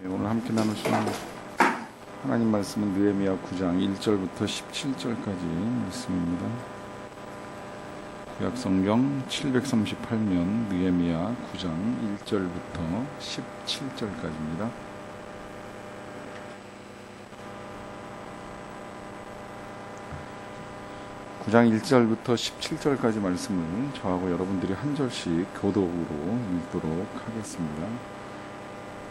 오늘 함께 나누실 하나님 말씀은 느헤미야 9장 1절부터 17절까지 말씀입니다. 구약성경 738면 느헤미야 9장 1절부터 17절까지입니다. 구장 1절부터 17절까지 말씀을 저하고 여러분들이 한 절씩 교독으로 읽도록 하겠습니다.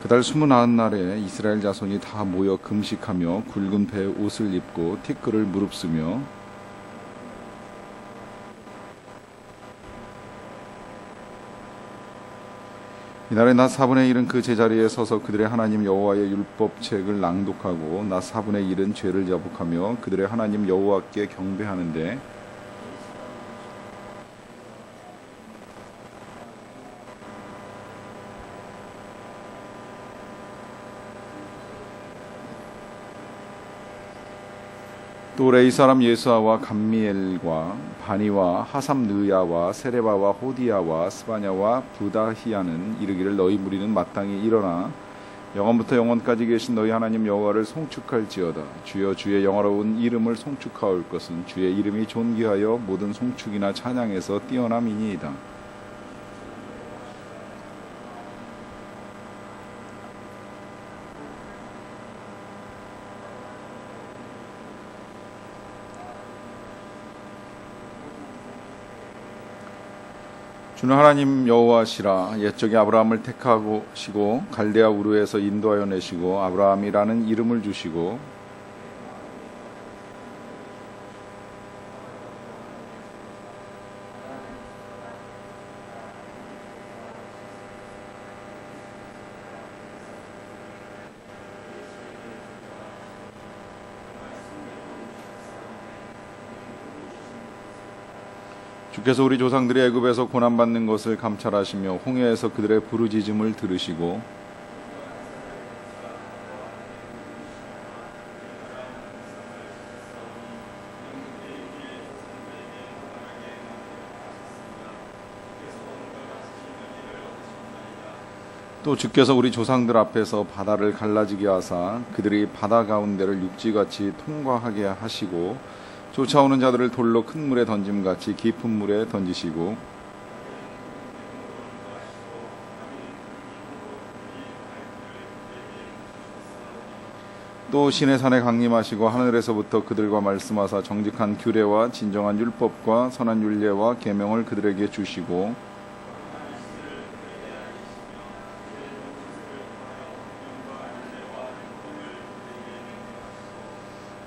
그달 29날에 이스라엘 자손이 다 모여 금식하며 굵은 배에 옷을 입고 티끌을 무릅쓰며 이날에 낮 4분의 1은 그 제자리에 서서 그들의 하나님 여호와의 율법책을 낭독하고 낮 4분의 1은 죄를 자복하며 그들의 하나님 여호와께 경배하는데 또 레이 사람 예수아와 감미엘과 바니와 하삼느야와 세레바와 호디야와 스바냐와 부다히야는 이르기를 너희 무리는 마땅히 일어나 영원부터 영원까지 계신 너희 하나님 여호와를 송축할지어다. 주여 주의 영화로운 이름을 송축하올 것은 주의 이름이 존귀하여 모든 송축이나 찬양에서 뛰어남이니이다. 주는 하나님 여호와시라. 옛적에 아브라함을 택하시고 갈대아 우르에서 인도하여 내시고 아브라함이라는 이름을 주시고 주께서 우리 조상들이 애굽에서 고난받는 것을 감찰하시며 홍해에서 그들의 부르짖음을 들으시고 또 주께서 우리 조상들 앞에서 바다를 갈라지게 하사 그들이 바다 가운데를 육지같이 통과하게 하시고 쫓아오는 자들을 돌로 큰 물에 던짐같이 깊은 물에 던지시고 또 시내산에 강림하시고 하늘에서부터 그들과 말씀하사 정직한 규례와 진정한 율법과 선한 율례와 계명을 그들에게 주시고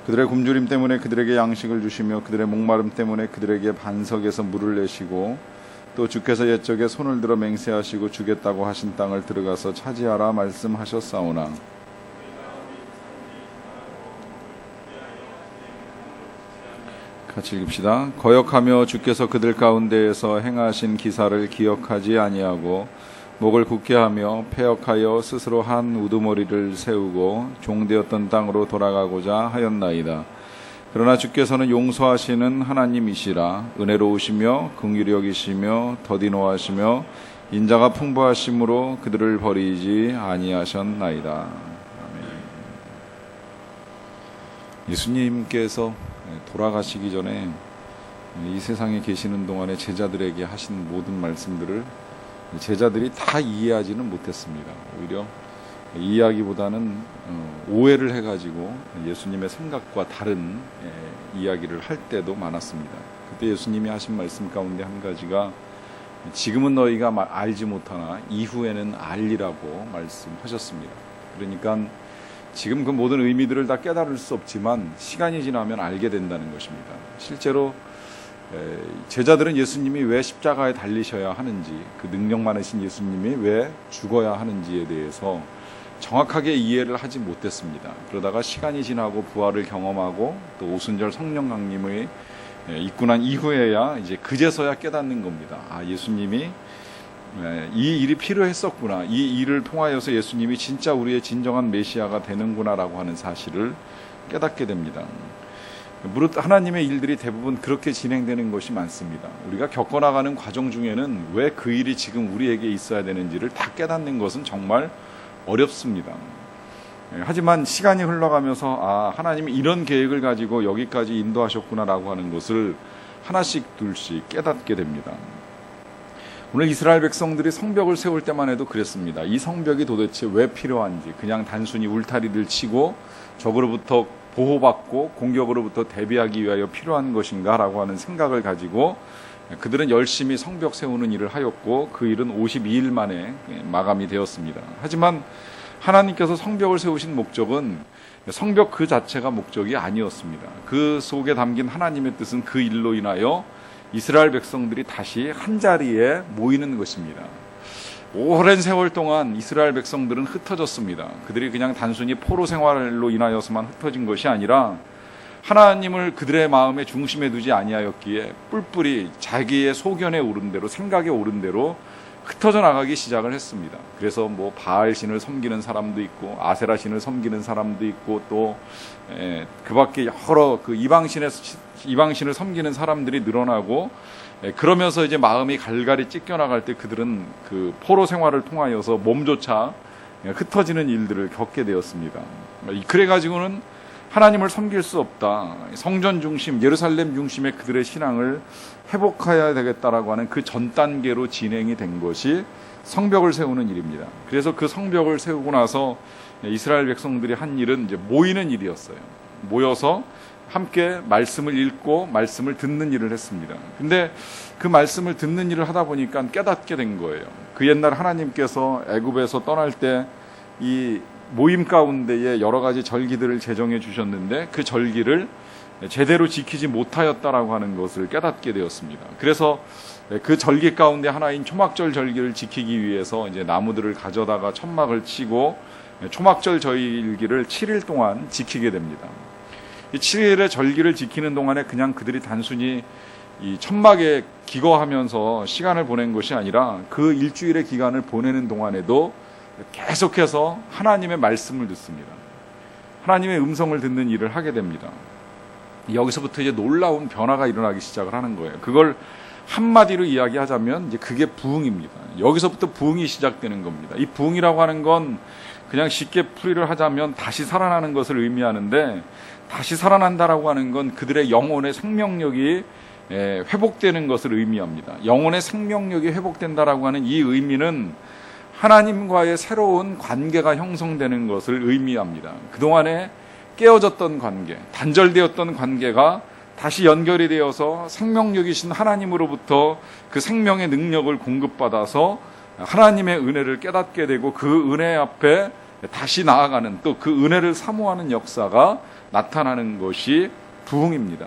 그들의 굶주림 때문에 그들에게 양식을 주시며 그들의 목마름 때문에 그들에게 반석에서 물을 내시고 또 주께서 옛적에 손을 들어 맹세하시고 주겠다고 하신 땅을 들어가서 차지하라 말씀하셨사오나 같이 읽읍시다. 거역하며 주께서 그들 가운데에서 행하신 기사를 기억하지 아니하고 목을 굳게 하며 패역하여 스스로 한 우두머리를 세우고 종되었던 땅으로 돌아가고자 하였나이다. 그러나 주께서는 용서하시는 하나님이시라. 은혜로우시며 긍휼히 여기시며 더디노하시며 인자가 풍부하심으로 그들을 버리지 아니하셨나이다. 아멘. 예수님께서 돌아가시기 전에 이 세상에 계시는 동안에 제자들에게 하신 모든 말씀들을 제자들이 다 이해하지는 못했습니다. 오히려 이해하기보다는 오해를 해가지고 예수님의 생각과 다른 이야기를 할 때도 많았습니다. 그때 예수님이 하신 말씀 가운데 한 가지가 지금은 너희가 알지 못하나 이후에는 알리라고 말씀하셨습니다. 그러니까 지금 그 모든 의미들을 다 깨달을 수 없지만 시간이 지나면 알게 된다는 것입니다. 실제로 제자들은 예수님이 왜 십자가에 달리셔야 하는지, 그 능력 많으신 예수님이 왜 죽어야 하는지에 대해서 정확하게 이해를 하지 못했습니다. 그러다가 시간이 지나고 부활을 경험하고 또 오순절 성령 강림을 있고 난 이후에야 이제 그제서야 깨닫는 겁니다. 아, 예수님이 이 일이 필요했었구나. 이 일을 통하여서 예수님이 진짜 우리의 진정한 메시아가 되는구나라고 하는 사실을 깨닫게 됩니다. 무릇 하나님의 일들이 대부분 그렇게 진행되는 것이 많습니다. 우리가 겪어나가는 과정 중에는 왜 그 일이 지금 우리에게 있어야 되는지를 다 깨닫는 것은 정말 어렵습니다. 하지만 시간이 흘러가면서 하나님이 이런 계획을 가지고 여기까지 인도하셨구나라고 하는 것을 하나씩 둘씩 깨닫게 됩니다. 오늘 이스라엘 백성들이 성벽을 세울 때만 해도 그랬습니다. 이 성벽이 도대체 왜 필요한지, 그냥 단순히 울타리를 치고 적으로부터 보호받고 공격으로부터 대비하기 위하여 필요한 것인가 라고 하는 생각을 가지고 그들은 열심히 성벽 세우는 일을 하였고 그 일은 52일 만에 마감이 되었습니다. 하지만 하나님께서 성벽을 세우신 목적은 성벽 그 자체가 목적이 아니었습니다. 그 속에 담긴 하나님의 뜻은 그 일로 인하여 이스라엘 백성들이 다시 한자리에 모이는 것입니다. 오랜 세월 동안 이스라엘 백성들은 흩어졌습니다. 그들이 그냥 단순히 포로 생활로 인하여서만 흩어진 것이 아니라 하나님을 그들의 마음의 중심에 두지 아니하였기에 뿔뿔이 자기의 소견에 오른 대로, 생각에 오른 대로 흩어져 나가기 시작을 했습니다. 그래서 바알 신을 섬기는 사람도 있고 아세라 신을 섬기는 사람도 있고 또 그 밖에 여러 이방신을 섬기는 사람들이 늘어나고, 그러면서 이제 마음이 갈갈이 찢겨나갈 때 그들은 그 포로 생활을 통하여서 몸조차 흩어지는 일들을 겪게 되었습니다. 그래가지고는 하나님을 섬길 수 없다, 성전 중심, 예루살렘 중심의 그들의 신앙을 회복해야 되겠다라고 하는 그 전 단계로 진행이 된 것이 성벽을 세우는 일입니다. 그래서 그 성벽을 세우고 나서 이스라엘 백성들이 한 일은 이제 모이는 일이었어요. 모여서 함께 말씀을 읽고 말씀을 듣는 일을 했습니다. 근데 그 말씀을 듣는 일을 하다 보니까 깨닫게 된 거예요. 그 옛날 하나님께서 애굽에서 떠날 때 이 모임 가운데에 여러 가지 절기들을 제정해 주셨는데 그 절기를 제대로 지키지 못하였다라고 하는 것을 깨닫게 되었습니다. 그래서 그 절기 가운데 하나인 초막절 절기를 지키기 위해서 이제 나무들을 가져다가 천막을 치고 초막절 절기를 7일 동안 지키게 됩니다. 이 7일의 절기를 지키는 동안에 그냥 그들이 단순히 이 천막에 기거하면서 시간을 보낸 것이 아니라 그 일주일의 기간을 보내는 동안에도 계속해서 하나님의 말씀을 듣습니다. 하나님의 음성을 듣는 일을 하게 됩니다. 여기서부터 이제 놀라운 변화가 일어나기 시작을 하는 거예요. 그걸 한마디로 이야기하자면 이제 그게 부흥입니다. 여기서부터 부흥이 시작되는 겁니다. 이 부흥이라고 하는 건 그냥 쉽게 풀이를 하자면 다시 살아나는 것을 의미하는데, 다시 살아난다라고 하는 건 그들의 영혼의 생명력이 회복되는 것을 의미합니다. 영혼의 생명력이 회복된다라고 하는 이 의미는 하나님과의 새로운 관계가 형성되는 것을 의미합니다. 그동안에 깨어졌던 관계, 단절되었던 관계가 다시 연결이 되어서 생명력이신 하나님으로부터 그 생명의 능력을 공급받아서 하나님의 은혜를 깨닫게 되고 그 은혜 앞에 다시 나아가는, 또 그 은혜를 사모하는 역사가 나타나는 것이 부흥입니다.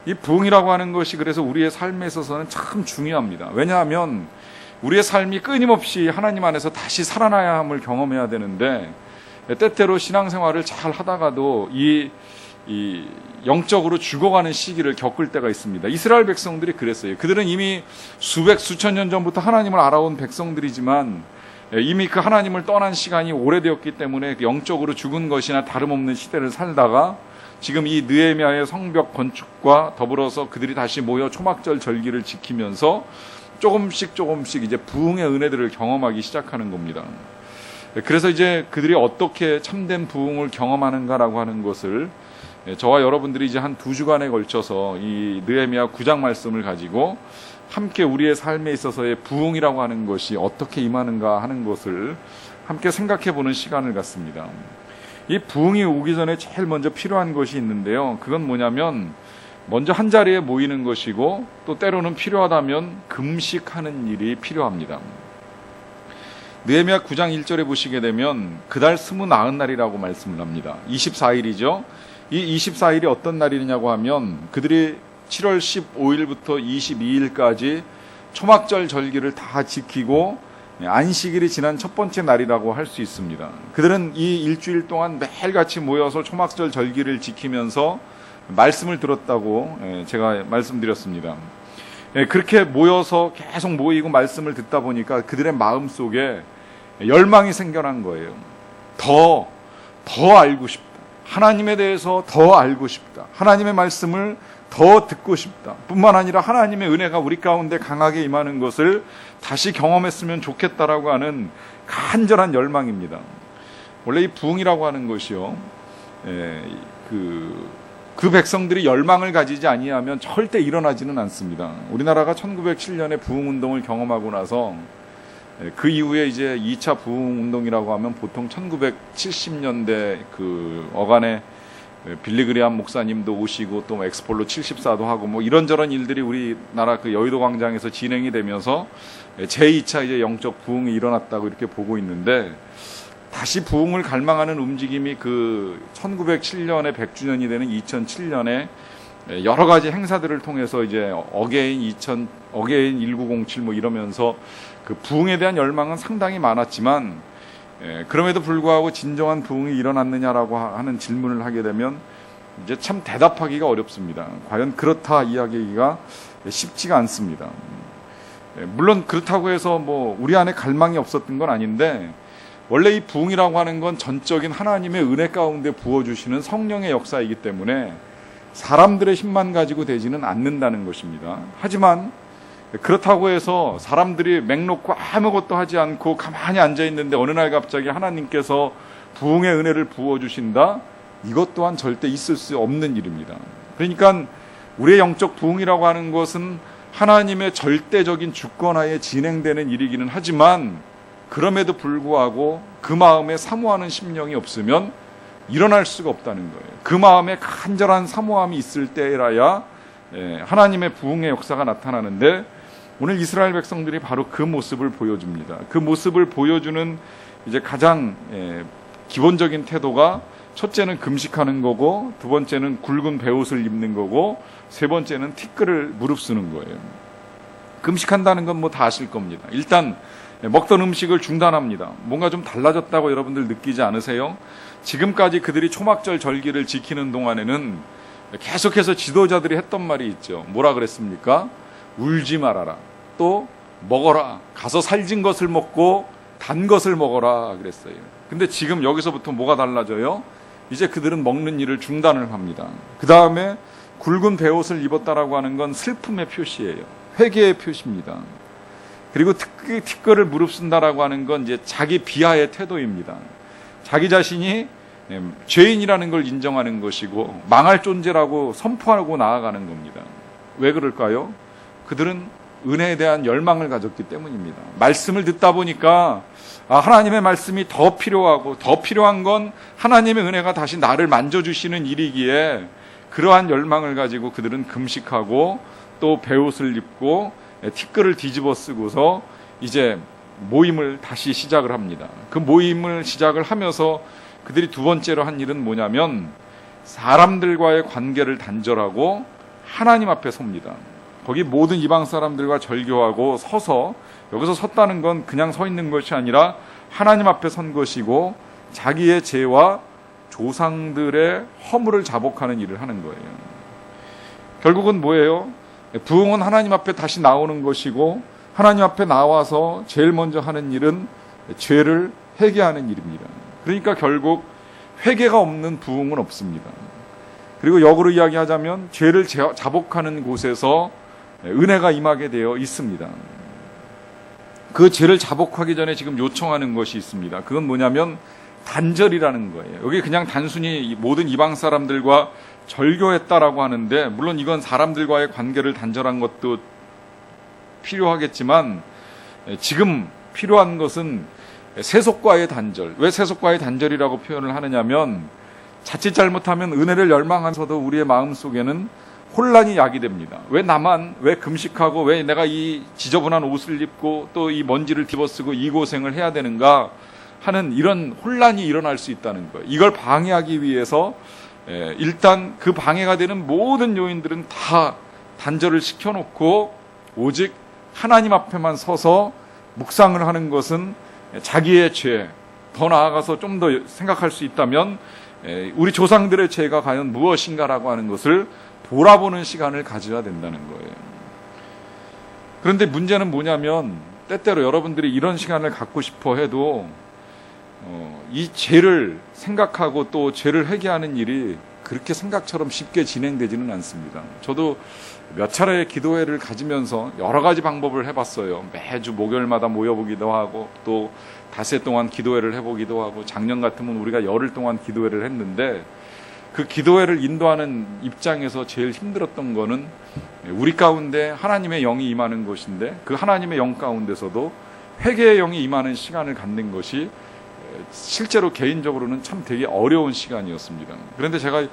이 부흥이라고 하는 것이 그래서 우리의 삶에 있어서는 참 중요합니다. 왜냐하면 우리의 삶이 끊임없이 하나님 안에서 다시 살아나야 함을 경험해야 되는데, 때때로 신앙생활을 잘 하다가도 이 영적으로 죽어가는 시기를 겪을 때가 있습니다. 이스라엘 백성들이 그랬어요. 그들은 이미 수천 년 전부터 하나님을 알아온 백성들이지만 이미 그 하나님을 떠난 시간이 오래되었기 때문에 영적으로 죽은 것이나 다름없는 시대를 살다가 지금 이 느헤미야의 성벽 건축과 더불어서 그들이 다시 모여 초막절 절기를 지키면서 조금씩 이제 부흥의 은혜들을 경험하기 시작하는 겁니다. 그래서 이제 그들이 어떻게 참된 부흥을 경험하는가라고 하는 것을 저와 여러분들이 이제 한 2주간에 걸쳐서 이 느헤미야 9장 말씀을 가지고 함께 우리의 삶에 있어서의 부흥이라고 하는 것이 어떻게 임하는가 하는 것을 함께 생각해 보는 시간을 갖습니다. 이 부흥이 오기 전에 제일 먼저 필요한 것이 있는데요. 그건 뭐냐면 먼저 한 자리에 모이는 것이고, 또 때로는 필요하다면 금식하는 일이 필요합니다. 느헤미야 9장 1절에 보시게 되면 그달 29날이라고 말씀을 합니다. 24일이죠. 이 24일이 어떤 날이냐고 하면 그들이 7월 15일부터 22일까지 초막절 절기를 다 지키고 안식일이 지난 첫 번째 날이라고 할 수 있습니다. 그들은 이 일주일 동안 매일같이 모여서 초막절 절기를 지키면서 말씀을 들었다고 제가 말씀드렸습니다. 그렇게 모여서 계속 모이고 말씀을 듣다 보니까 그들의 마음속에 열망이 생겨난 거예요. 더 알고 싶다. 하나님에 대해서 더 알고 싶다. 하나님의 말씀을 더 듣고 싶다. 뿐만 아니라 하나님의 은혜가 우리 가운데 강하게 임하는 것을 다시 경험했으면 좋겠다라고 하는 간절한 열망입니다. 원래 이 부흥이라고 하는 것이요, 그 백성들이 열망을 가지지 아니하면 절대 일어나지는 않습니다. 우리나라가 1907년에 부흥운동을 경험하고 나서 그 이후에 이제 2차 부흥운동이라고 하면 보통 1970년대 그 어간에 빌리그리암 목사님도 오시고 또 엑스폴로 74도 하고 뭐 이런저런 일들이 우리나라 그 여의도 광장에서 진행이 되면서 제2차 이제 영적 부흥이 일어났다고 이렇게 보고 있는데, 다시 부흥을 갈망하는 움직임이 그 1907년에 100주년이 되는 2007년에 여러 가지 행사들을 통해서 이제 어게인 1907 뭐 이러면서 그 부흥에 대한 열망은 상당히 많았지만, 그럼에도 불구하고 진정한 부흥이 일어났느냐라고 하는 질문을 하게 되면 이제 참 대답하기가 어렵습니다. 과연 그렇다 이야기하기가 쉽지가 않습니다. 물론 그렇다고 해서 뭐 우리 안에 갈망이 없었던 건 아닌데, 원래 이 부흥이라고 하는 건 전적인 하나님의 은혜 가운데 부어주시는 성령의 역사이기 때문에 사람들의 힘만 가지고 되지는 않는다는 것입니다. 하지만 그렇다고 해서 사람들이 맹놓고 아무것도 하지 않고 가만히 앉아있는데 어느 날 갑자기 하나님께서 부흥의 은혜를 부어주신다? 이것 또한 절대 있을 수 없는 일입니다. 그러니까 우리의 영적 부흥이라고 하는 것은 하나님의 절대적인 주권하에 진행되는 일이기는 하지만, 그럼에도 불구하고 그 마음에 사모하는 심령이 없으면 일어날 수가 없다는 거예요. 그 마음에 간절한 사모함이 있을 때라야 하나님의 부흥의 역사가 나타나는데, 오늘 이스라엘 백성들이 바로 그 모습을 보여줍니다. 그 모습을 보여주는 이제 가장 기본적인 태도가, 첫째는 금식하는 거고, 두 번째는 굵은 베옷을 입는 거고, 세 번째는 티끌을 무릅쓰는 거예요. 금식한다는 건 뭐 다 아실 겁니다. 일단 먹던 음식을 중단합니다. 뭔가 좀 달라졌다고 여러분들 느끼지 않으세요? 지금까지 그들이 초막절 절기를 지키는 동안에는 계속해서 지도자들이 했던 말이 있죠. 뭐라 그랬습니까? 울지 말아라. 또 먹어라. 가서 살진 것을 먹고 단 것을 먹어라 그랬어요. 근데 지금 여기서부터 뭐가 달라져요? 이제 그들은 먹는 일을 중단을 합니다. 그 다음에 굵은 베옷을 입었다라고 하는 건 슬픔의 표시예요. 회개의 표시입니다. 그리고 티끌을 무릅쓴다라고 하는 건 이제 자기 비하의 태도입니다. 자기 자신이 죄인이라는 걸 인정하는 것이고 망할 존재라고 선포하고 나아가는 겁니다. 왜 그럴까요? 그들은 은혜에 대한 열망을 가졌기 때문입니다. 말씀을 듣다 보니까 하나님의 말씀이 더 필요하고, 더 필요한 건 하나님의 은혜가 다시 나를 만져주시는 일이기에 그러한 열망을 가지고 그들은 금식하고 또 베옷을 입고 티끌을 뒤집어 쓰고서 이제 모임을 다시 시작을 합니다. 그 모임을 시작을 하면서 그들이 두 번째로 한 일은 뭐냐면, 사람들과의 관계를 단절하고 하나님 앞에 섭니다. 거기 모든 이방 사람들과 절교하고 서서, 여기서 섰다는 건 그냥 서 있는 것이 아니라 하나님 앞에 선 것이고 자기의 죄와 조상들의 허물을 자복하는 일을 하는 거예요. 결국은 뭐예요? 부흥은 하나님 앞에 다시 나오는 것이고, 하나님 앞에 나와서 제일 먼저 하는 일은 죄를 회개하는 일입니다. 그러니까 결국 회개가 없는 부흥은 없습니다. 그리고 역으로 이야기하자면 죄를 자복하는 곳에서 은혜가 임하게 되어 있습니다. 그 죄를 자복하기 전에 지금 요청하는 것이 있습니다. 그건 뭐냐면 단절이라는 거예요. 여기 그냥 단순히 모든 이방 사람들과 절교했다라고 하는데, 물론 이건 사람들과의 관계를 단절한 것도 필요하겠지만 지금 필요한 것은 세속과의 단절. 왜 세속과의 단절이라고 표현을 하느냐면, 자칫 잘못하면 은혜를 열망하면서도 우리의 마음속에는 혼란이 야기됩니다. 왜 금식하고 왜 내가 이 지저분한 옷을 입고 또 이 먼지를 뒤집어쓰고 이 고생을 해야 되는가 하는 이런 혼란이 일어날 수 있다는 거예요. 이걸 방해하기 위해서 일단 그 방해가 되는 모든 요인들은 다 단절을 시켜놓고 오직 하나님 앞에만 서서 묵상을 하는 것은 자기의 죄, 더 나아가서 좀 더 생각할 수 있다면 우리 조상들의 죄가 과연 무엇인가라고 하는 것을 돌아보는 시간을 가져야 된다는 거예요. 그런데 문제는 뭐냐면, 때때로 여러분들이 이런 시간을 갖고 싶어 해도 이 죄를 생각하고 또 죄를 회개하는 일이 그렇게 생각처럼 쉽게 진행되지는 않습니다. 저도 몇 차례의 기도회를 가지면서 여러 가지 방법을 해봤어요. 매주 목요일마다 모여보기도 하고 또 닷새 동안 기도회를 해보기도 하고 작년 같으면 우리가 열흘 동안 기도회를 했는데 그 기도회를 인도하는 입장에서 제일 힘들었던 거는 우리 가운데 하나님의 영이 임하는 것인데 그 하나님의 영 가운데서도 회개의 영이 임하는 시간을 갖는 것이 실제로 개인적으로는 참 되게 어려운 시간이었습니다. 그런데 제가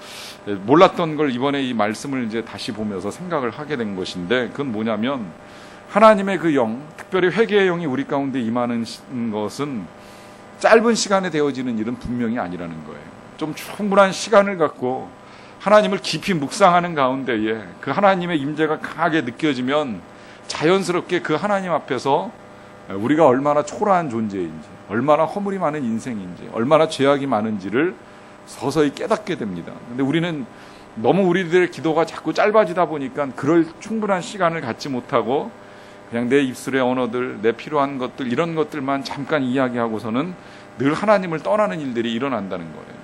몰랐던 걸 이번에 이 말씀을 이제 다시 보면서 생각을 하게 된 것인데 그건 뭐냐면 하나님의 그 영, 특별히 회개의 영이 우리 가운데 임하는 것은 짧은 시간에 되어지는 일은 분명히 아니라는 거예요. 좀 충분한 시간을 갖고 하나님을 깊이 묵상하는 가운데에 그 하나님의 임재가 강하게 느껴지면 자연스럽게 그 하나님 앞에서 우리가 얼마나 초라한 존재인지, 얼마나 허물이 많은 인생인지, 얼마나 죄악이 많은지를 서서히 깨닫게 됩니다. 근데 우리는 너무 우리들의 기도가 자꾸 짧아지다 보니까 그럴 충분한 시간을 갖지 못하고 그냥 내 입술의 언어들, 내 필요한 것들, 이런 것들만 잠깐 이야기하고서는 늘 하나님을 떠나는 일들이 일어난다는 거예요.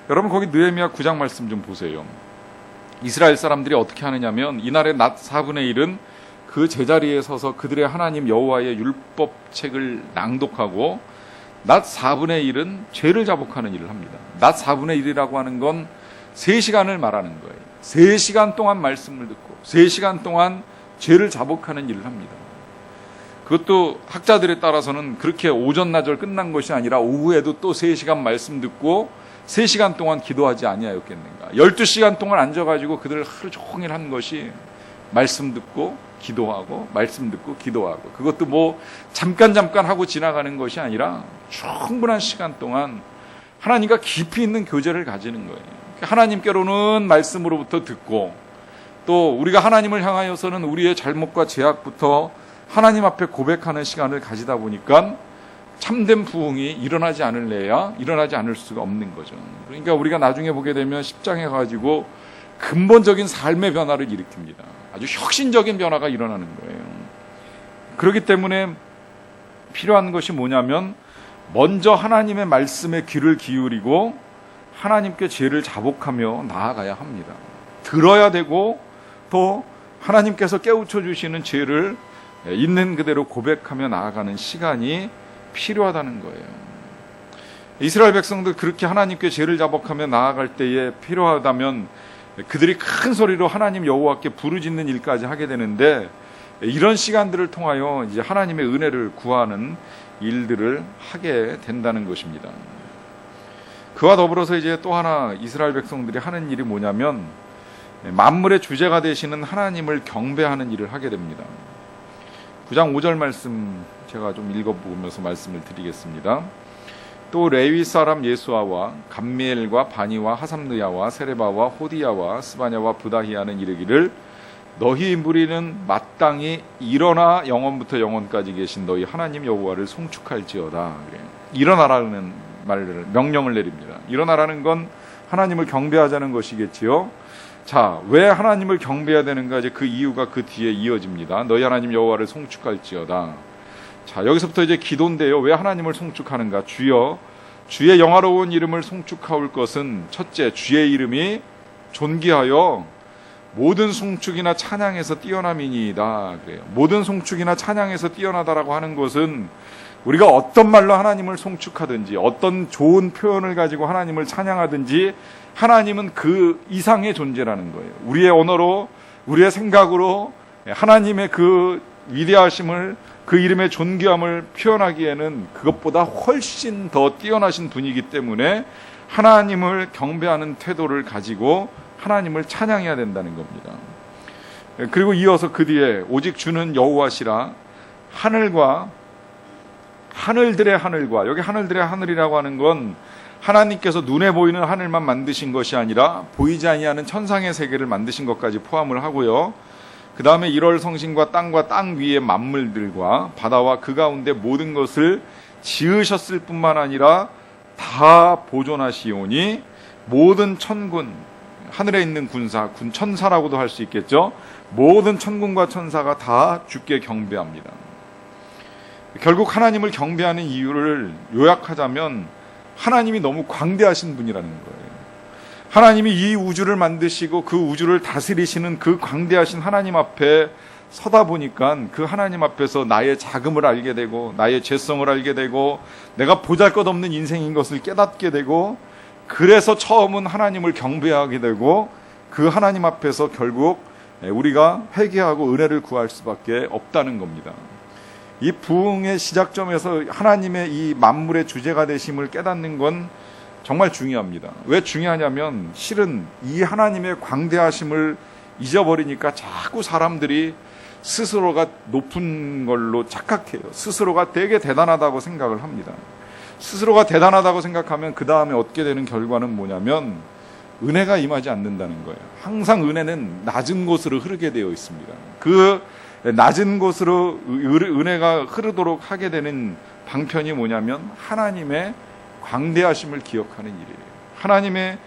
여러분 거기 느헤미야 9장 말씀 좀 보세요. 이스라엘 사람들이 어떻게 하느냐면 이날의 낮 4분의 1은 그 제자리에 서서 그들의 하나님 여호와의 율법책을 낭독하고 낮 4분의 1은 죄를 자복하는 일을 합니다. 낮 4분의 1이라고 하는 건 3시간을 말하는 거예요. 3시간 동안 말씀을 듣고 3시간 동안 죄를 자복하는 일을 합니다. 그것도 학자들에 따라서는 그렇게 오전 나절 끝난 것이 아니라 오후에도 또 3시간 말씀 듣고 3시간 동안 기도하지 아니하였겠는가. 12시간 동안 앉아가지고 그들 하루 종일 한 것이 말씀 듣고 기도하고 말씀 듣고 기도하고 그것도 뭐 잠깐 하고 지나가는 것이 아니라 충분한 시간 동안 하나님과 깊이 있는 교제를 가지는 거예요. 하나님께로는 말씀으로부터 듣고 또 우리가 하나님을 향하여서는 우리의 잘못과 죄악부터 하나님 앞에 고백하는 시간을 가지다 보니까 참된 부흥이 일어나지 않을래야 일어나지 않을 수가 없는 거죠. 그러니까 우리가 나중에 보게 되면 10장에 가지고 근본적인 삶의 변화를 일으킵니다. 아주 혁신적인 변화가 일어나는 거예요. 그렇기 때문에 필요한 것이 뭐냐면 먼저 하나님의 말씀에 귀를 기울이고 하나님께 죄를 자복하며 나아가야 합니다. 들어야 되고 또 하나님께서 깨우쳐 주시는 죄를 있는 그대로 고백하며 나아가는 시간이 필요하다는 거예요. 이스라엘 백성들 그렇게 하나님께 죄를 자복하며 나아갈 때에 필요하다면 그들이 큰 소리로 하나님 여호와께 부르짖는 일까지 하게 되는데 이런 시간들을 통하여 이제 하나님의 은혜를 구하는 일들을 하게 된다는 것입니다. 그와 더불어서 이제 또 하나 이스라엘 백성들이 하는 일이 뭐냐면 만물의 주제가 되시는 하나님을 경배하는 일을 하게 됩니다. 9장 5절 말씀 제가 좀 읽어보면서 말씀을 드리겠습니다. 또 레위 사람 예수아와 감미엘과 바니와 하삼느야와 세레바와 호디야와 스바냐와 부다히야는 이르기를 너희 무리는 마땅히 일어나 영원부터 영원까지 계신 너희 하나님 여호와를 송축할지어다. 일어나라는 말을 명령을 내립니다. 일어나라는 건 하나님을 경배하자는 것이겠지요. 자, 왜 하나님을 경배해야 되는가? 이제 그 이유가 그 뒤에 이어집니다. 너희 하나님 여호와를 송축할지어다. 자, 여기서부터 이제 기도인데요. 왜 하나님을 송축하는가? 주여, 주의 영화로운 이름을 송축하올 것은 첫째, 주의 이름이 존귀하여 모든 송축이나 찬양에서 뛰어남이니이다. 그래요. 모든 송축이나 찬양에서 뛰어나다라고 하는 것은 우리가 어떤 말로 하나님을 송축하든지 어떤 좋은 표현을 가지고 하나님을 찬양하든지 하나님은 그 이상의 존재라는 거예요. 우리의 언어로, 우리의 생각으로 하나님의 그 위대하심을, 그 이름의 존귀함을 표현하기에는 그것보다 훨씬 더 뛰어나신 분이기 때문에 하나님을 경배하는 태도를 가지고 하나님을 찬양해야 된다는 겁니다. 그리고 이어서 그 뒤에 오직 주는 여호와시라 하늘과 하늘들의 하늘과, 여기 하늘들의 하늘이라고 하는 건 하나님께서 눈에 보이는 하늘만 만드신 것이 아니라 보이지 아니하는 천상의 세계를 만드신 것까지 포함을 하고요. 그 다음에 1월 성신과 땅 위의 만물들과 바다와 그 가운데 모든 것을 지으셨을 뿐만 아니라 다 보존하시오니 모든 천군, 하늘에 있는 군사, 천사라고도 할 수 있겠죠. 모든 천군과 천사가 다 주께 경배합니다. 결국 하나님을 경배하는 이유를 요약하자면 하나님이 너무 광대하신 분이라는 거예요. 하나님이 이 우주를 만드시고 그 우주를 다스리시는 그 광대하신 하나님 앞에 서다 보니까 그 하나님 앞에서 나의 자금을 알게 되고 나의 죄성을 알게 되고 내가 보잘것없는 인생인 것을 깨닫게 되고, 그래서 처음은 하나님을 경배하게 되고 그 하나님 앞에서 결국 우리가 회개하고 은혜를 구할 수밖에 없다는 겁니다. 이 부흥의 시작점에서 하나님의 이 만물의 주제가 되심을 깨닫는 건 정말 중요합니다. 왜 중요하냐면 실은 이 하나님의 광대하심을 잊어버리니까 자꾸 사람들이 스스로가 높은 걸로 착각해요. 스스로가 되게 대단하다고 생각을 합니다. 스스로가 대단하다고 생각하면 그 다음에 얻게 되는 결과는 뭐냐면 은혜가 임하지 않는다는 거예요. 항상 은혜는 낮은 곳으로 흐르게 되어 있습니다. 그 낮은 곳으로 은혜가 흐르도록 하게 되는 방편이 뭐냐면 하나님의 광대하심을 기억하는 일이에요. 하나님의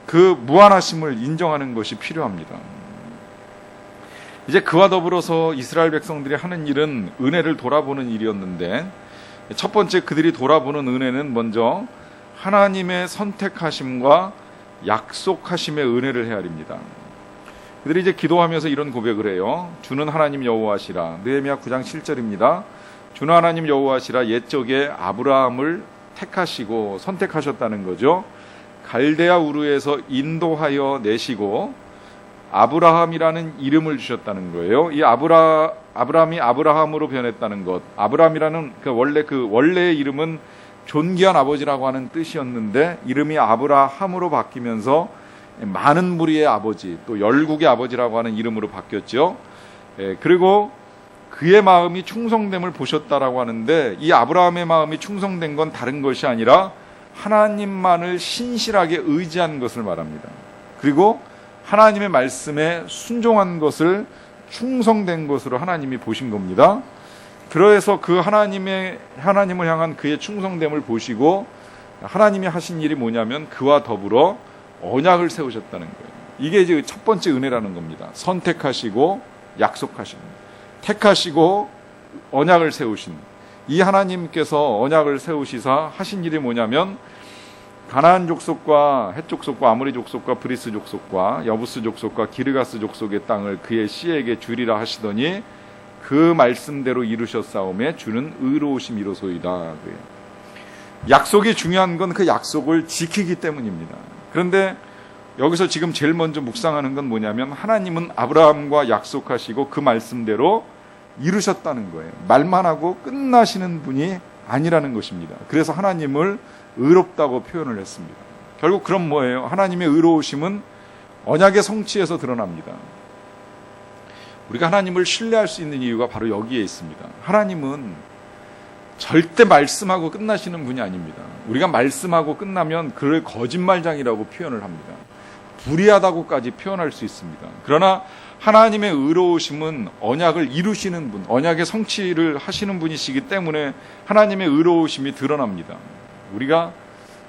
그 무한하심을 인정하는 것이 필요합니다. 이제 그와 더불어서 이스라엘 백성들이 하는 일은 은혜를 돌아보는 일이었는데, 첫 번째 그들이 돌아보는 은혜는 먼저 하나님의 선택하심과 약속하심의 은혜를 헤아립니다. 그들이 이제 기도하면서 이런 고백을 해요. 주는 하나님 여호와시라. 느헤미야 9장 7절입니다. 주는 하나님 여호와시라. 옛적에 아브라함을 택하시고 선택하셨다는 거죠. 갈대아 우르에서 인도하여 내시고 아브라함이라는 이름을 주셨다는 거예요. 이 아브라함이 아브라함으로 변했다는 것. 아브라함이라는 원래의 이름은 존귀한 아버지라고 하는 뜻이었는데 이름이 아브라함으로 바뀌면서 많은 무리의 아버지, 또 열국의 아버지라고 하는 이름으로 바뀌었죠. 그리고 그의 마음이 충성됨을 보셨다라고 하는데, 이 아브라함의 마음이 충성된 건 다른 것이 아니라 하나님만을 신실하게 의지한 것을 말합니다. 그리고 하나님의 말씀에 순종한 것을 충성된 것으로 하나님이 보신 겁니다. 그래서 그 하나님을 향한 그의 충성됨을 보시고 하나님이 하신 일이 뭐냐면 그와 더불어 언약을 세우셨다는 거예요. 이게 이제 첫 번째 은혜라는 겁니다. 선택하시고 약속하신, 택하시고 언약을 세우신 이 하나님께서 언약을 세우시사 하신 일이 뭐냐면 가나안 족속과 헷 족속과 아모리 족속과 브리스 족속과 여부스 족속과 기르가스 족속의 땅을 그의 씨에게 주리라 하시더니 그 말씀대로 이루셨사오매 주는 의로우심이로소이다. 약속이 중요한 건 그 약속을 지키기 때문입니다. 그런데 여기서 지금 제일 먼저 묵상하는 건 뭐냐면 하나님은 아브라함과 약속하시고 그 말씀대로 이루셨다는 거예요. 말만 하고 끝나시는 분이 아니라는 것입니다. 그래서 하나님을 의롭다고 표현을 했습니다. 결국 그럼 뭐예요? 하나님의 의로우심은 언약의 성취에서 드러납니다. 우리가 하나님을 신뢰할 수 있는 이유가 바로 여기에 있습니다. 하나님은 절대 말씀하고 끝나시는 분이 아닙니다. 우리가 말씀하고 끝나면 그를 거짓말장이라고 표현을 합니다. 불의하다고까지 표현할 수 있습니다. 그러나 하나님의 의로우심은 언약을 이루시는 분, 언약의 성취를 하시는 분이시기 때문에 하나님의 의로우심이 드러납니다. 우리가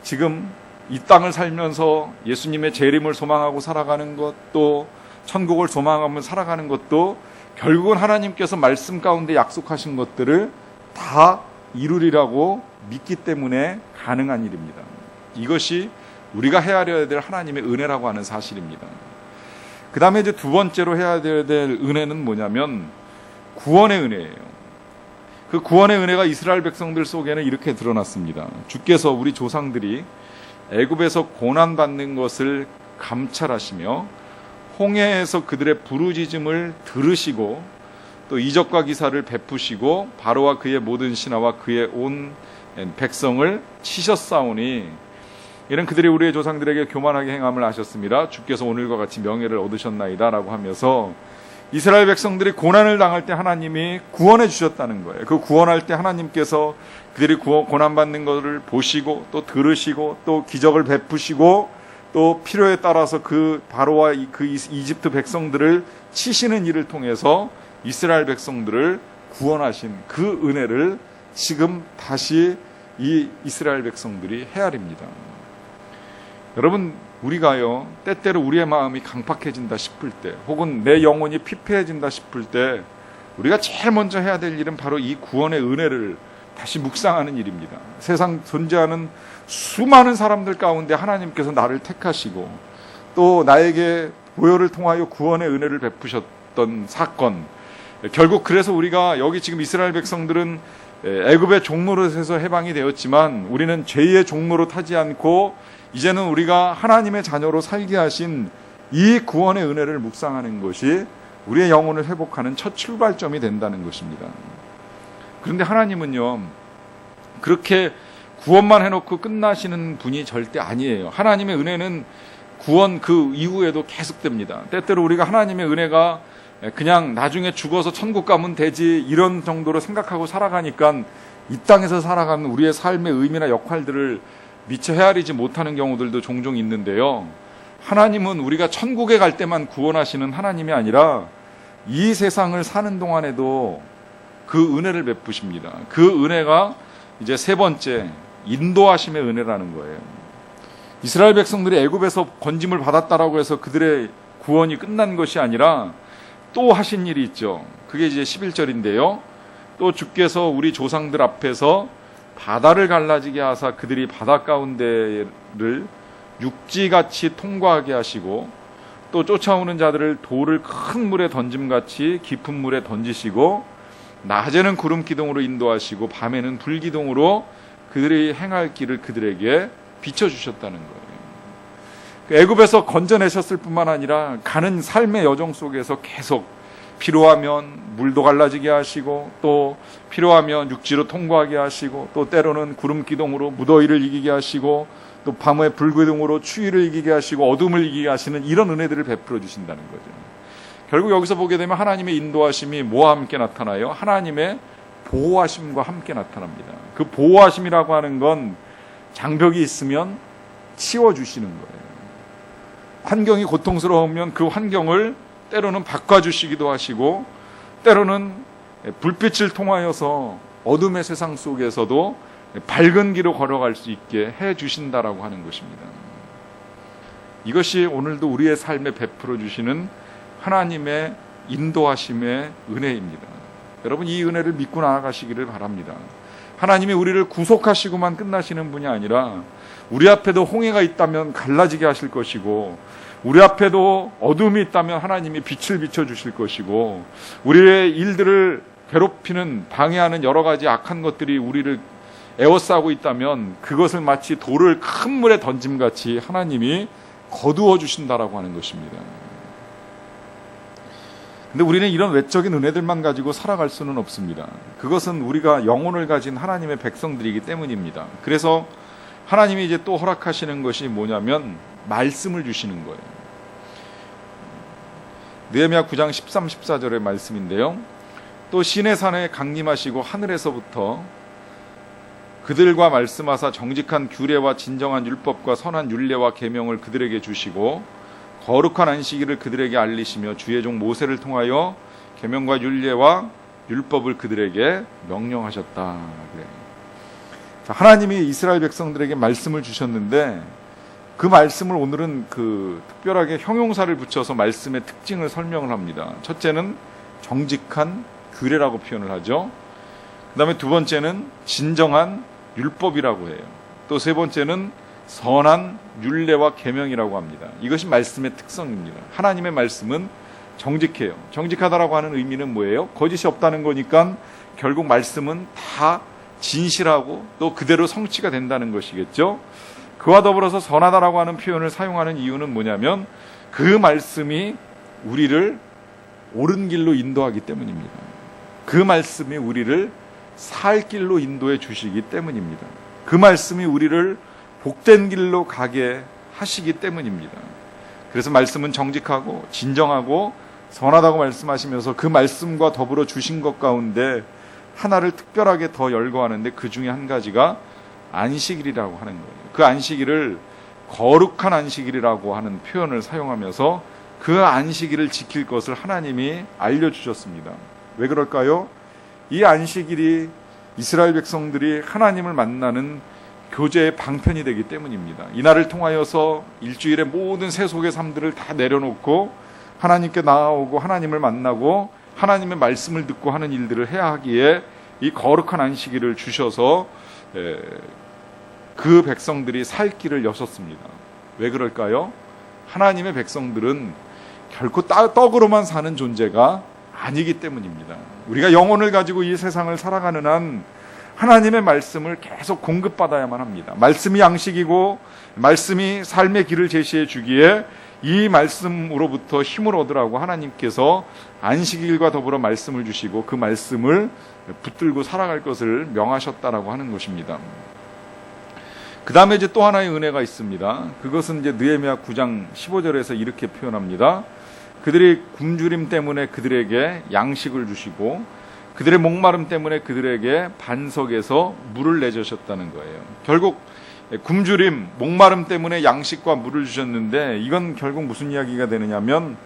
지금 이 땅을 살면서 예수님의 재림을 소망하고 살아가는 것, 또 천국을 소망하며 살아가는 것도 결국은 하나님께서 말씀 가운데 약속하신 것들을 다 이루리라고 믿기 때문에 가능한 일입니다. 이것이 우리가 헤아려야 될 하나님의 은혜라고 하는 사실입니다. 그 다음에 이제 두 번째로 해야 될 은혜는 뭐냐면 구원의 은혜예요. 그 구원의 은혜가 이스라엘 백성들 속에는 이렇게 드러났습니다. 주께서 우리 조상들이 애굽에서 고난받는 것을 감찰하시며 홍해에서 그들의 부르짖음을 들으시고 또 이적과 기사를 베푸시고 바로와 그의 모든 신하와 그의 온 백성을 치셨사오니 이는 그들이 우리의 조상들에게 교만하게 행함을 아셨습니다. 주께서 오늘과 같이 명예를 얻으셨나이다 라고 하면서 이스라엘 백성들이 고난을 당할 때 하나님이 구원해 주셨다는 거예요. 그 구원할 때 하나님께서 그들이 고난받는 것을 보시고 또 들으시고 또 기적을 베푸시고 또 필요에 따라서 그 바로와 그 이집트 백성들을 치시는 일을 통해서 이스라엘 백성들을 구원하신 그 은혜를 지금 다시 이 이스라엘 백성들이 헤아립니다. 여러분, 우리가요 때때로 우리의 마음이 강팍해진다 싶을 때 혹은 내 영혼이 피폐해진다 싶을 때 우리가 제일 먼저 해야 될 일은 바로 이 구원의 은혜를 다시 묵상하는 일입니다. 세상 존재하는 수많은 사람들 가운데 하나님께서 나를 택하시고 또 나에게 보혈을 통하여 구원의 은혜를 베푸셨던 사건, 결국 그래서 우리가 여기 지금 이스라엘 백성들은 애굽의 종노릇에서 해방이 되었지만 우리는 죄의 종노릇 하지 않고 이제는 우리가 하나님의 자녀로 살게 하신 이 구원의 은혜를 묵상하는 것이 우리의 영혼을 회복하는 첫 출발점이 된다는 것입니다. 그런데 하나님은요, 그렇게 구원만 해놓고 끝나시는 분이 절대 아니에요. 하나님의 은혜는 구원 그 이후에도 계속됩니다. 때때로 우리가 하나님의 은혜가 그냥 나중에 죽어서 천국 가면 되지 이런 정도로 생각하고 살아가니까 이 땅에서 살아가는 우리의 삶의 의미나 역할들을 미처 헤아리지 못하는 경우들도 종종 있는데요. 하나님은 우리가 천국에 갈 때만 구원하시는 하나님이 아니라 이 세상을 사는 동안에도 그 은혜를 베푸십니다. 그 은혜가 이제 세 번째 인도하심의 은혜라는 거예요. 이스라엘 백성들이 애굽에서 건짐을 받았다라고 해서 그들의 구원이 끝난 것이 아니라 또 하신 일이 있죠. 그게 이제 11절인데요. 또 주께서 우리 조상들 앞에서 바다를 갈라지게 하사 그들이 바다 가운데를 육지같이 통과하게 하시고 또 쫓아오는 자들을 돌을 큰 물에 던짐같이 깊은 물에 던지시고 낮에는 구름 기둥으로 인도하시고 밤에는 불 기둥으로 그들이 행할 길을 그들에게 비춰주셨다는 거예요. 애굽에서 건져내셨을 뿐만 아니라 가는 삶의 여정 속에서 계속 필요하면 물도 갈라지게 하시고 또 필요하면 육지로 통과하게 하시고 또 때로는 구름 기둥으로 무더위를 이기게 하시고 또 밤에 불 기둥으로 추위를 이기게 하시고 어둠을 이기게 하시는 이런 은혜들을 베풀어 주신다는 거죠. 결국 여기서 보게 되면 하나님의 인도하심이 뭐와 함께 나타나요? 하나님의 보호하심과 함께 나타납니다. 그 보호하심이라고 하는 건 장벽이 있으면 치워주시는 거예요. 환경이 고통스러우면 그 환경을 때로는 바꿔주시기도 하시고 때로는 불빛을 통하여서 어둠의 세상 속에서도 밝은 길을 걸어갈 수 있게 해주신다라고 하는 것입니다. 이것이 오늘도 우리의 삶에 베풀어 주시는 하나님의 인도하심의 은혜입니다. 여러분 이 은혜를 믿고 나아가시기를 바랍니다. 하나님이 우리를 구속하시고만 끝나시는 분이 아니라 우리 앞에도 홍해가 있다면 갈라지게 하실 것이고 우리 앞에도 어둠이 있다면 하나님이 빛을 비춰주실 것이고 우리의 일들을 괴롭히는 방해하는 여러 가지 악한 것들이 우리를 에워싸고 있다면 그것을 마치 돌을 큰 물에 던짐같이 하나님이 거두어 주신다라고 하는 것입니다. 근데 우리는 이런 외적인 은혜들만 가지고 살아갈 수는 없습니다. 그것은 우리가 영혼을 가진 하나님의 백성들이기 때문입니다. 그래서 하나님이 이제 또 허락하시는 것이 뭐냐면 말씀을 주시는 거예요. 느헤미야 9장 13, 14절의 말씀인데요. 또 시내산에 강림하시고 하늘에서부터 그들과 말씀하사 정직한 규례와 진정한 율법과 선한 율례와 계명을 그들에게 주시고 거룩한 안식일을 그들에게 알리시며 주의 종 모세를 통하여 계명과 율례와 율법을 그들에게 명령하셨다. 그래요. 자, 하나님이 이스라엘 백성들에게 말씀을 주셨는데 그 말씀을 오늘은 특별하게 형용사를 붙여서 말씀의 특징을 설명을 합니다. 첫째는 정직한 규례라고 표현을 하죠. 그 다음에 두 번째는 진정한 율법이라고 해요. 또 세 번째는 선한 율례와 계명이라고 합니다. 이것이 말씀의 특성입니다. 하나님의 말씀은 정직해요. 정직하다라고 하는 의미는 뭐예요? 거짓이 없다는 거니까 결국 말씀은 다 진실하고 또 그대로 성취가 된다는 것이겠죠. 그와 더불어서 선하다라고 하는 표현을 사용하는 이유는 뭐냐면 그 말씀이 우리를 옳은 길로 인도하기 때문입니다. 그 말씀이 우리를 살 길로 인도해 주시기 때문입니다. 그 말씀이 우리를 복된 길로 가게 하시기 때문입니다. 그래서 말씀은 정직하고 진정하고 선하다고 말씀하시면서 그 말씀과 더불어 주신 것 가운데 하나를 특별하게 더 열거하는데 그 중에 한 가지가 안식일이라고 하는 거예요. 그 안식일을 거룩한 안식일이라고 하는 표현을 사용하면서 그 안식일을 지킬 것을 하나님이 알려주셨습니다. 왜 그럴까요? 이 안식일이 이스라엘 백성들이 하나님을 만나는 교제의 방편이 되기 때문입니다. 이날을 통하여서 일주일의 모든 세속의 삶들을 다 내려놓고 하나님께 나아오고 하나님을 만나고 하나님의 말씀을 듣고 하는 일들을 해야 하기에 이 거룩한 안식일을 주셔서 그 백성들이 살 길을 여셨습니다. 왜 그럴까요? 하나님의 백성들은 결코 떡으로만 사는 존재가 아니기 때문입니다. 우리가 영혼을 가지고 이 세상을 살아가는 한 하나님의 말씀을 계속 공급받아야만 합니다. 말씀이 양식이고 말씀이 삶의 길을 제시해 주기에 이 말씀으로부터 힘을 얻으라고 하나님께서 안식일과 더불어 말씀을 주시고 그 말씀을 붙들고 살아갈 것을 명하셨다라고 하는 것입니다. 그 다음에 이제 또 하나의 은혜가 있습니다. 그것은 이제 느헤미야 9장 15절에서 이렇게 표현합니다. 그들이 굶주림 때문에 그들에게 양식을 주시고 그들의 목마름 때문에 그들에게 반석에서 물을 내주셨다는 거예요. 결국 굶주림, 목마름 때문에 양식과 물을 주셨는데 이건 결국 무슨 이야기가 되느냐면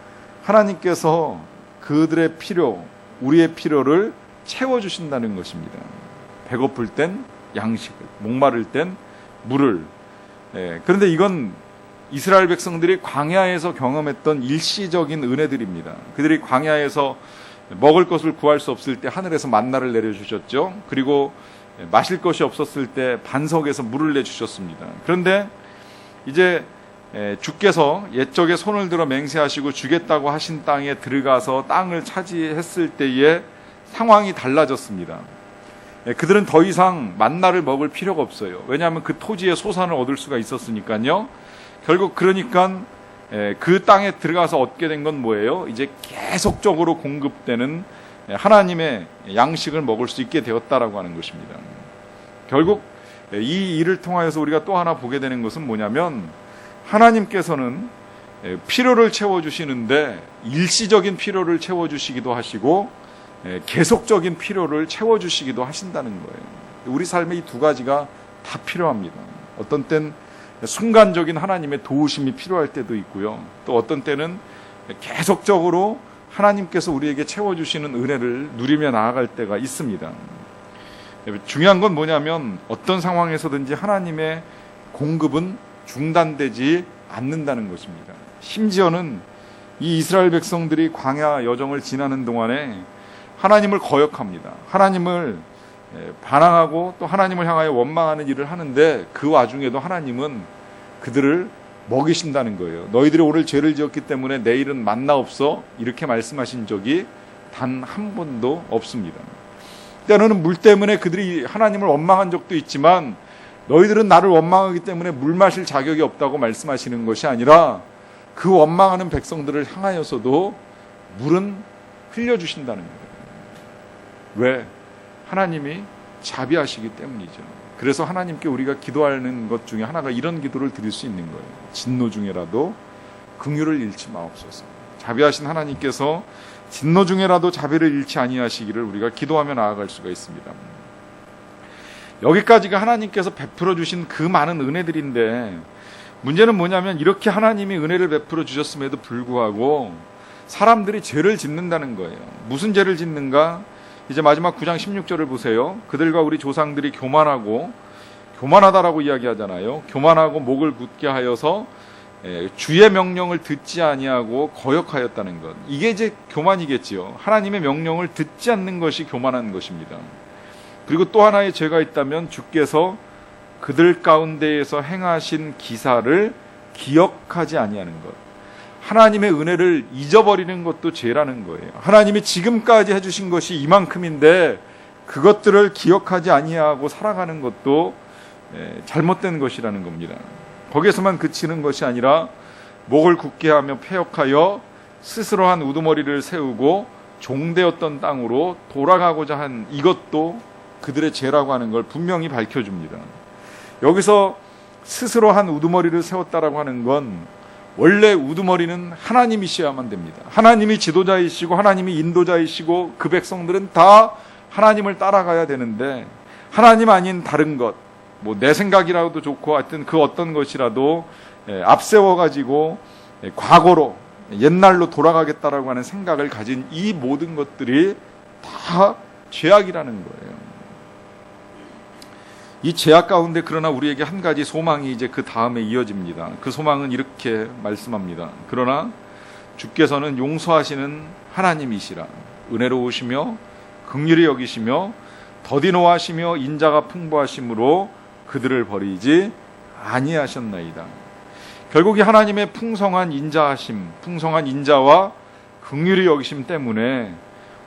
하나님께서 그들의 필요, 우리의 필요를 채워주신다는 것입니다. 배고플 땐 양식을, 목마를 땐 물을. 그런데 이건 이스라엘 백성들이 광야에서 경험했던 일시적인 은혜들입니다. 그들이 광야에서 먹을 것을 구할 수 없을 때 하늘에서 만나를 내려주셨죠. 그리고 마실 것이 없었을 때 반석에서 물을 내주셨습니다. 그런데 이제 주께서 옛적에 손을 들어 맹세하시고 주겠다고 하신 땅에 들어가서 땅을 차지했을 때의 상황이 달라졌습니다. 그들은 더 이상 만나를 먹을 필요가 없어요. 왜냐하면 그 토지의 소산을 얻을 수가 있었으니까요. 결국 그러니까 그 땅에 들어가서 얻게 된 건 뭐예요? 이제 계속적으로 공급되는 하나님의 양식을 먹을 수 있게 되었다라고 하는 것입니다. 결국 이 일을 통하여서 우리가 또 하나 보게 되는 것은 뭐냐면 하나님께서는 필요를 채워주시는데 일시적인 필요를 채워주시기도 하시고 계속적인 필요를 채워주시기도 하신다는 거예요. 우리 삶에 이 두 가지가 다 필요합니다. 어떤 땐 순간적인 하나님의 도우심이 필요할 때도 있고요. 또 어떤 때는 계속적으로 하나님께서 우리에게 채워주시는 은혜를 누리며 나아갈 때가 있습니다. 중요한 건 뭐냐면 어떤 상황에서든지 하나님의 공급은 중단되지 않는다는 것입니다. 심지어는 이 이스라엘 백성들이 광야 여정을 지나는 동안에 하나님을 거역합니다. 하나님을 반항하고 또 하나님을 향하여 원망하는 일을 하는데 그 와중에도 하나님은 그들을 먹이신다는 거예요. 너희들이 오늘 죄를 지었기 때문에 내일은 만나 없어 이렇게 말씀하신 적이 단 한 번도 없습니다. 때로는 물 때문에 그들이 하나님을 원망한 적도 있지만 너희들은 나를 원망하기 때문에 물 마실 자격이 없다고 말씀하시는 것이 아니라 그 원망하는 백성들을 향하여서도 물은 흘려주신다는 거예요. 왜? 하나님이 자비하시기 때문이죠. 그래서 하나님께 우리가 기도하는 것 중에 하나가 이런 기도를 드릴 수 있는 거예요. 진노 중에라도 긍휼을 잃지 마옵소서. 자비하신 하나님께서 진노 중에라도 자비를 잃지 아니하시기를 우리가 기도하며 나아갈 수가 있습니다. 여기까지가 하나님께서 베풀어 주신 그 많은 은혜들인데 문제는 뭐냐면 이렇게 하나님이 은혜를 베풀어 주셨음에도 불구하고 사람들이 죄를 짓는다는 거예요. 무슨 죄를 짓는가? 이제 마지막 9장 16절을 보세요. 그들과 우리 조상들이 교만하다라고 이야기하잖아요. 교만하고 목을 굳게 하여서 주의 명령을 듣지 아니하고 거역하였다는 것. 이게 이제 교만이겠지요. 하나님의 명령을 듣지 않는 것이 교만한 것입니다. 그리고 또 하나의 죄가 있다면 주께서 그들 가운데에서 행하신 기사를 기억하지 아니하는 것. 하나님의 은혜를 잊어버리는 것도 죄라는 거예요. 하나님이 지금까지 해주신 것이 이만큼인데 그것들을 기억하지 아니하고 살아가는 것도 잘못된 것이라는 겁니다. 거기에서만 그치는 것이 아니라 목을 굳게 하며 패역하여 스스로 한 우두머리를 세우고 종되었던 땅으로 돌아가고자 한 이것도 그들의 죄라고 하는 걸 분명히 밝혀줍니다. 여기서 스스로 한 우두머리를 세웠다라고 하는 건 원래 우두머리는 하나님이셔야만 됩니다. 하나님이 지도자이시고 하나님이 인도자이시고 그 백성들은 다 하나님을 따라가야 되는데 하나님 아닌 다른 것, 뭐 내 생각이라도 좋고 하여튼 그 어떤 것이라도 앞세워가지고 과거로 옛날로 돌아가겠다라고 하는 생각을 가진 이 모든 것들이 다 죄악이라는 거예요. 이 죄악 가운데 그러나 우리에게 한 가지 소망이 이제 그 다음에 이어집니다. 그 소망은 이렇게 말씀합니다. 그러나 주께서는 용서하시는 하나님이시라. 은혜로우시며 긍휼히 여기시며 더디 노하시며 인자가 풍부하심으로 그들을 버리지 아니하셨나이다. 결국 이 하나님의 풍성한 인자하심, 풍성한 인자와 긍휼히 여기심 때문에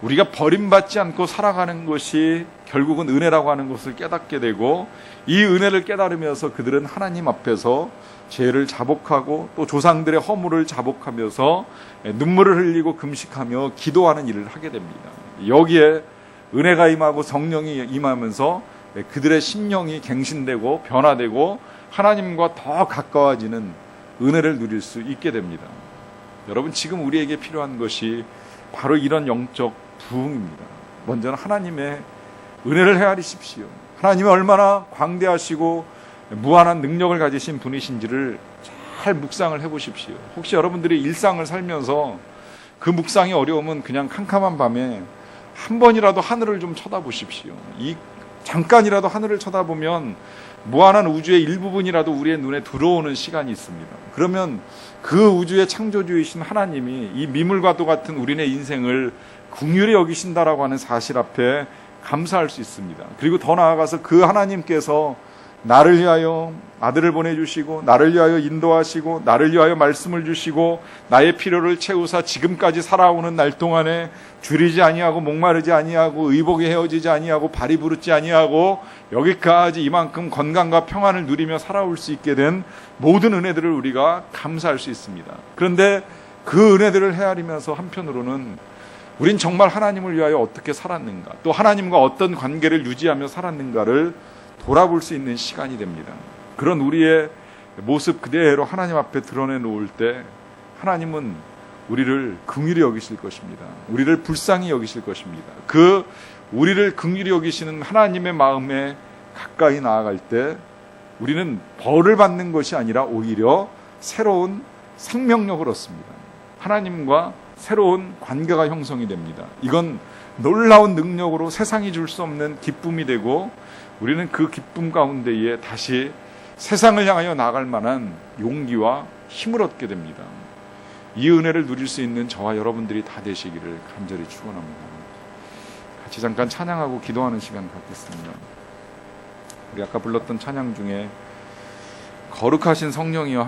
우리가 버림받지 않고 살아가는 것이 결국은 은혜라고 하는 것을 깨닫게 되고, 이 은혜를 깨달으면서 그들은 하나님 앞에서 죄를 자복하고 또 조상들의 허물을 자복하면서 눈물을 흘리고 금식하며 기도하는 일을 하게 됩니다. 여기에 은혜가 임하고 성령이 임하면서 그들의 심령이 갱신되고 변화되고 하나님과 더 가까워지는 은혜를 누릴 수 있게 됩니다. 여러분, 지금 우리에게 필요한 것이 바로 이런 영적 부흥입니다. 먼저는 하나님의 은혜를 헤아리십시오. 하나님이 얼마나 광대하시고 무한한 능력을 가지신 분이신지를 잘 묵상을 해보십시오. 혹시 여러분들이 일상을 살면서 그 묵상이 어려우면 그냥 캄캄한 밤에 한 번이라도 하늘을 좀 쳐다보십시오. 잠깐이라도 하늘을 쳐다보면 무한한 우주의 일부분이라도 우리의 눈에 들어오는 시간이 있습니다. 그러면 그 우주의 창조주이신 하나님이 이 미물과도 같은 우리네 인생을 긍휼히 여기신다라고 하는 사실 앞에 감사할 수 있습니다. 그리고 더 나아가서 그 하나님께서 나를 위하여 아들을 보내주시고 나를 위하여 인도하시고 나를 위하여 말씀을 주시고 나의 필요를 채우사 지금까지 살아오는 날 동안에 줄이지 아니하고 목마르지 아니하고 의복이 헤어지지 아니하고 발이 부르지 아니하고 여기까지 이만큼 건강과 평안을 누리며 살아올 수 있게 된 모든 은혜들을 우리가 감사할 수 있습니다. 그런데 그 은혜들을 헤아리면서 한편으로는 우린 정말 하나님을 위하여 어떻게 살았는가, 또 하나님과 어떤 관계를 유지하며 살았는가를 돌아볼 수 있는 시간이 됩니다. 그런 우리의 모습 그대로 하나님 앞에 드러내 놓을 때 하나님은 우리를 긍휼히 여기실 것입니다. 우리를 불쌍히 여기실 것입니다. 그 우리를 긍휼히 여기시는 하나님의 마음에 가까이 나아갈 때 우리는 벌을 받는 것이 아니라 오히려 새로운 생명력을 얻습니다. 하나님과 새로운 관계가 형성이 됩니다. 이건 놀라운 능력으로 세상이 줄 수 없는 기쁨이 되고, 우리는 그 기쁨 가운데에 다시 세상을 향하여 나아갈 만한 용기와 힘을 얻게 됩니다. 이 은혜를 누릴 수 있는 저와 여러분들이 다 되시기를 간절히 축원합니다. 같이 잠깐 찬양하고 기도하는 시간 갖겠습니다. 우리 아까 불렀던 찬양 중에 거룩하신 성령이여